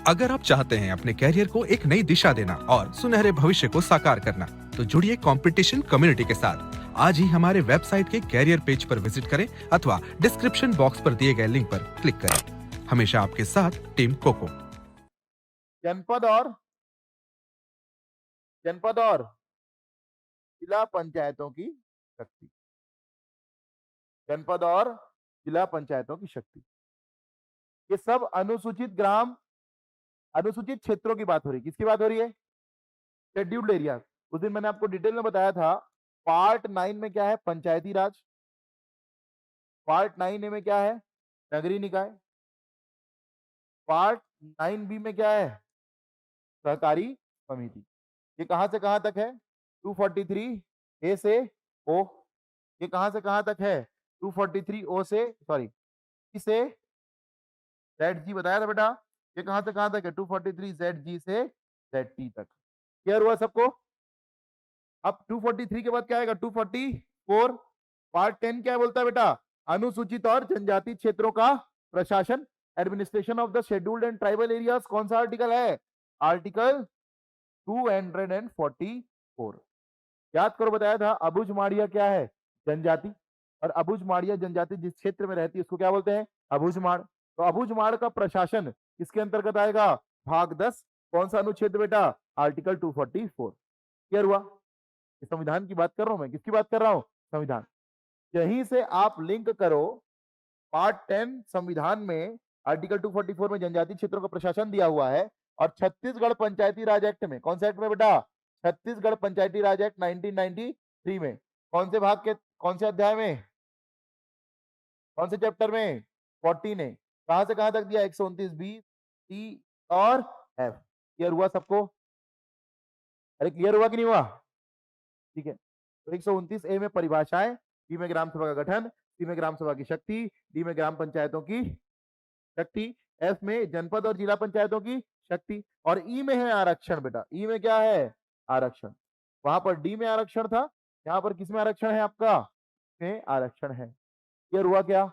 अगर आप चाहते हैं अपने कैरियर को एक नई दिशा देना और सुनहरे भविष्य को साकार करना, तो जुड़िए कंपटीशन कम्युनिटी के साथ। आज ही हमारे वेबसाइट के कैरियर पेज पर विजिट करें अथवा डिस्क्रिप्शन बॉक्स पर दिए गए लिंक पर क्लिक करें। हमेशा आपके साथ टीम कोको। जनपद और जनपद और जिला पंचायतों की शक्ति। जनपद और जिला पंचायतों की शक्ति। ये सब अनुसूचित क्षेत्रों की बात हो रही है। किसकी बात हो रही है? Scheduled area. उस दिन मैंने आपको डिटेल में बताया था। पार्ट 9 में क्या है? पंचायती राज। पार्ट 9 में क्या है? नगरीय निकाय। पार्ट 9B में क्या है? सहकारी समिति। ये कहां से कहां तक है? 243 ए से ओ। ये कहां से कहां तक है? 243 ओ से सॉरी से जेड जी बताया था बेटा। ये कहां से कहां तक है? 243 जेड जी से जेड टी तक। क्लियर हुआ सबको? अब 243 के बाद क्या आएगा? 244। पार्ट 10 क्या बोलता है बेटा? अनुसूचित और जनजाति क्षेत्रों का प्रशासन, administration of the scheduled and tribal areas. कौन सा आर्टिकल है? आर्टिकल 244। याद करो, बताया था अबुझमाड़िया क्या है? जनजाति। और अबुझमाड़िया जनजाति जिस क्षेत्र में रहती है उसको क्या बोलते हैं? अबुझमाड़। तो अबुझमाड़ का प्रशासन किसके अंतर्गत आएगा? भाग 10। कौन सा अनुच्छेद बेटा? आर्टिकल 244। क्लियर हुआ? संविधान की बात कर रहा हूं मैं। किसकी बात कर रहा हूं? संविधान। यहीं से आप लिंक करो। पार्ट 10 संविधान में आर्टिकल 244 में जनजाति क्षेत्रों का प्रशासन दिया हुआ है। और छत्तीसगढ़ पंचायती राज एक्ट में, कौन सा एक्ट में बेटा? छत्तीसगढ़ पंचायती राज एक्ट 1993 में कौन से भाग के, कौन से अध्याय में, कौन से चैप्टर में? 14 ने कहां से कहां तक दिया? 129 बी, सी और एफ। क्लियर हुआ सबको? अरे क्लियर हुआ कि नहीं हुआ? ठीक है। तो 129 ए में परिभाषाएं, बी में ग्राम सभा का गठन, सी में ग्राम सभा की शक्ति, डी में ग्राम पंचायतों की शक्ति, एफ में जनपद और जिला पंचायतों की शक्ति, और ई में है आरक्षण बेटा। ई में क्या है? आरक्षण। वहां पर डी में आरक्षण था, यहाँ पर किस में आरक्षण है आपका? में आरक्षण है। क्लियर हुआ क्या?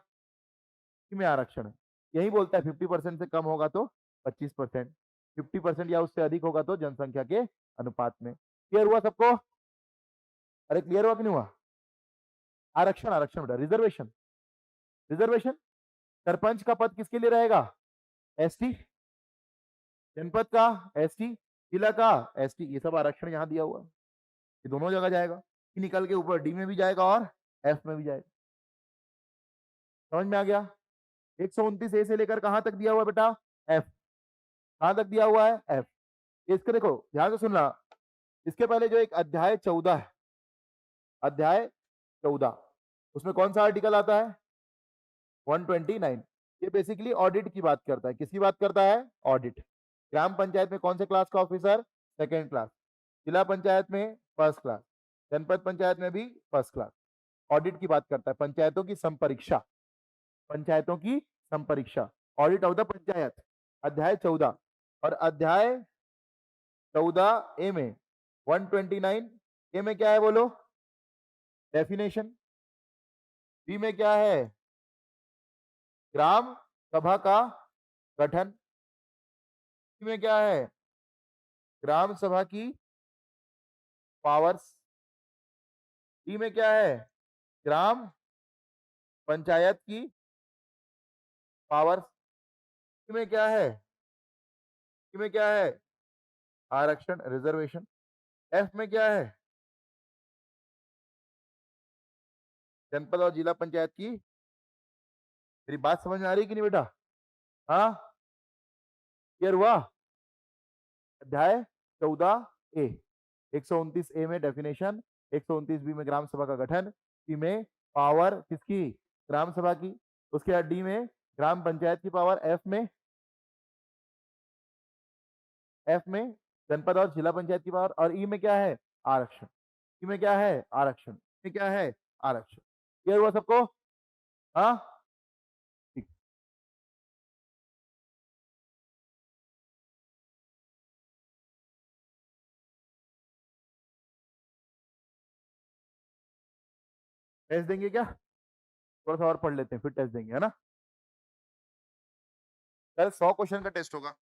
ई में आरक्षण है। यही बोलता है 50% से कम होगा तो 25%, 50% या उससे अधिक होगा तो जनसंख्या के अनुपात में। क्लियर हुआ सबको? अरे क्लियर हुआ कि नहीं हुआ? आरक्षण, आरक्षण बेटा, रिजर्वेशन। रिजर्वेशन। सरपंच का पद किसके लिए रहेगा? एसटी। जनपद का एसटी, जिला का एसटी। ये सब आरक्षण यहाँ दिया हुआ है। ये दोनों जगह जाएगा। निकल के ऊपर डी में भी जाएगा और एफ में भी जाएगा। समझ में आ गया? 129 ए से लेकर कहां तक दिया हुआ है बेटा? एफ। कहां तक दिया हुआ है? एफ। इसको देखो ध्यान से सुनना। इसके पहले जो एक अध्याय 14 है, अध्याय 14, उसमें कौन सा आर्टिकल आता है? 129। ये बेसिकली ऑडिट की बात करता है। किसकी बात करता है? ऑडिट। ग्राम पंचायत में कौन से क्लास का ऑफिसर? Second class. जिला पंचायत में फर्स्ट क्लास। जनपद पंचायत में भी फर्स्ट क्लास। ऑडिट की बात करता है। पंचायतों की संपरीक्षा, पंचायतों की संपरीक्षा, ऑडिट ऑफ द पंचायत। अध्याय 14। और अध्याय 14 ए में 129 ए में क्या है बोलो? डेफिनेशन। बी में क्या है? ग्राम सभा का गठन। सी में क्या है? ग्राम सभा की पावर्स। डी में क्या है? ग्राम पंचायत की पावर्स। सी में क्या है? सी में क्या है? आरक्षण, रिजर्वेशन। एफ में क्या है? जनपद और जिला पंचायत की। मेरी बात समझ में आ रही कि नहीं बेटा? हाँ, क्लियर हुआ? अध्याय 14 ए। 129 ए में डेफिनेशन, 129 बी में ग्राम सभा का गठन, सी में पावर किसकी? ग्राम सभा की। उसके बाद डी में ग्राम पंचायत की पावर, एफ में जनपद और जिला पंचायत की पावर, और ई में क्या है? आरक्षण। ई में क्या है? आरक्षण। ई में क्या है? आरक्षण। क्लियर हुआ सबको? हाँ, ठीक। टेस्ट देंगे क्या? थोड़ा सा और पढ़ लेते हैं फिर टेस्ट देंगे, है ना? कल 100 क्वेश्चन का टेस्ट होगा।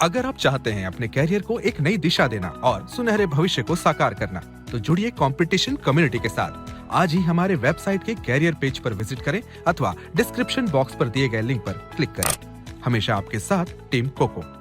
अगर आप चाहते हैं अपने कैरियर को एक नई दिशा देना और सुनहरे भविष्य को साकार करना, तो जुड़िए कंपटीशन कम्युनिटी के साथ। आज ही हमारे वेबसाइट के कैरियर पेज पर विजिट करें अथवा डिस्क्रिप्शन बॉक्स पर दिए गए लिंक पर क्लिक करें। हमेशा आपके साथ टीम कोको।